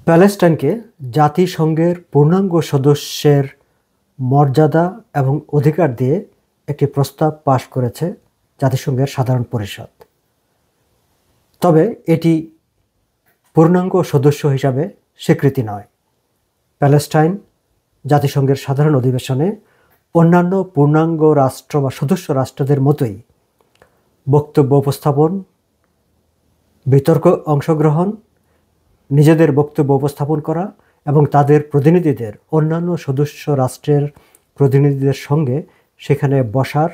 প্যালেস্টাইনকে জাতিসংঘের পূর্ণাঙ্গ সদস্যের মর্যাদা এবং অধিকার দিয়ে একটি প্রস্তাব পাশ করেছে জাতিসংঘের সাধারণ পরিষদ। তবে এটি পূর্ণাঙ্গ সদস্য হিসাবে স্বীকৃতি নয়। প্যালেস্টাইন জাতিসংঘের সাধারণ অধিবেশনে অন্যান্য পূর্ণাঙ্গ রাষ্ট্র বা সদস্য রাষ্ট্রদের মতোই বক্তব্য উপস্থাপন, বিতর্ক অংশগ্রহণ, নিজেদের বক্তব্য উপস্থাপন করা এবং তাদের প্রতিনিধিদের অন্যান্য সদস্য রাষ্ট্রের প্রতিনিধিদের সঙ্গে সেখানে বসার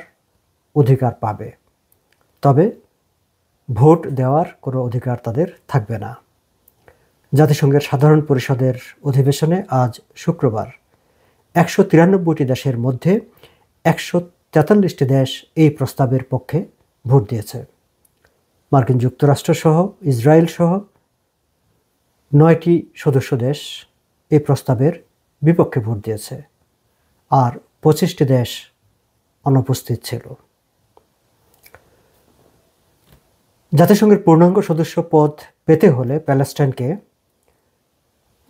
অধিকার পাবে। তবে ভোট দেওয়ার কোনো অধিকার তাদের থাকবে না। জাতিসংঘের সাধারণ পরিষদের অধিবেশনে আজ শুক্রবার 193টি দেশের মধ্যে 143টি দেশ এই প্রস্তাবের পক্ষে ভোট দিয়েছে। মার্কিন যুক্তরাষ্ট্র সহ ইসরায়েল সহ 9টি সদস্য দেশ এই প্রস্তাবের বিপক্ষে ভোট দিয়েছে, আর 25টি দেশ অনুপস্থিত ছিল। জাতিসংঘের পূর্ণাঙ্গ সদস্য পদ পেতে হলে প্যালেস্টাইনকে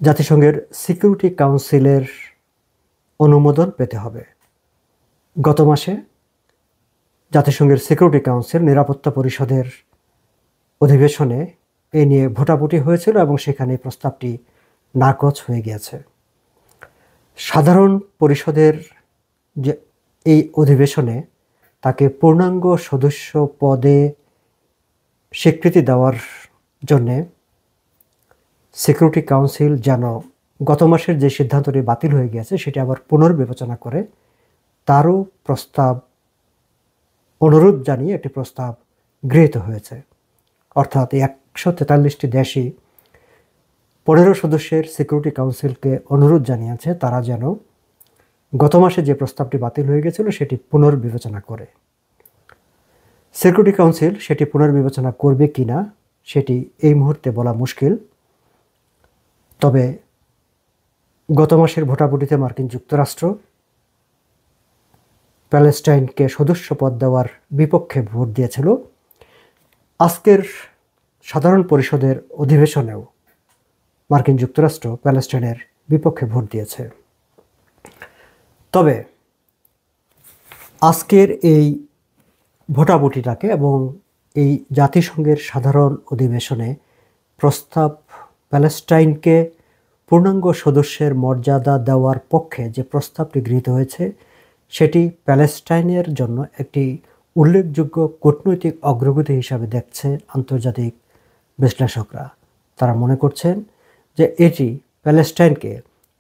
জাতিসংঘের সিকিউরিটি কাউন্সিলের অনুমোদন পেতে হবে। গত মাসে জাতিসংঘের সিকিউরিটি কাউন্সিল নিরাপত্তা পরিষদের অধিবেশনে এ নিয়ে ভোটাভুটি হয়েছিল এবং সেখানে প্রস্তাবটি নাকচ হয়ে গিয়েছে। সাধারণ পরিষদের যে এই অধিবেশনে তাকে পূর্ণাঙ্গ সদস্য পদে স্বীকৃতি দেওয়ার জন্যে সিকিউরিটি কাউন্সিল যেন গত মাসের যে সিদ্ধান্তটি বাতিল হয়ে গিয়েছে সেটি আবার পুনর্বিবেচনা করে তারও প্রস্তাব অনুরোধ জানিয়ে একটি প্রস্তাব গৃহীত হয়েছে। অর্থাৎ 143টি দেশই 15 সদস্যের সিকিউরিটি কাউন্সিলকে অনুরোধ জানিয়েছে তারা যেন গত মাসে যে প্রস্তাবটি বাতিল হয়ে গেছিল সেটি পুনর্বিবেচনা করে। সিকিউরিটি কাউন্সিল সেটি পুনর্বিবেচনা করবে কিনা সেটি এই মুহূর্তে বলা মুশকিল। তবে গত মাসের ভোটাভুটিতে মার্কিন যুক্তরাষ্ট্র প্যালেস্টাইনকে সদস্য পদ দেওয়ার বিপক্ষে ভোট দিয়েছিল। আজকের সাধারণ পরিষদের অধিবেশনেও মার্কিন যুক্তরাষ্ট্র প্যালেস্টাইনের বিপক্ষে ভোট দিয়েছে। তবে আজকের এই ভোটাভুটিটাকে এবং এই জাতিসংঘের সাধারণ অধিবেশনে প্রস্তাব প্যালেস্টাইনকে পূর্ণাঙ্গ সদস্যের মর্যাদা দেওয়ার পক্ষে যে প্রস্তাবটি গৃহীত হয়েছে সেটি প্যালেস্টাইনের জন্য একটি উল্লেখযোগ্য কূটনৈতিক অগ্রগতি হিসাবে দেখছে আন্তর্জাতিক বিশ্লেষকরা। তারা মনে করছেন যে এটি প্যালেস্টাইনকে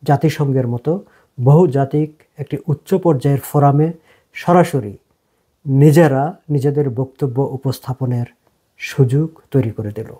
জাতিসংঘের মতো বহুজাতিক একটি উচ্চ পর্যায়ের ফোরামে সরাসরি নিজেরা নিজেদের বক্তব্য উপস্থাপনের সুযোগ তৈরি করে দিল।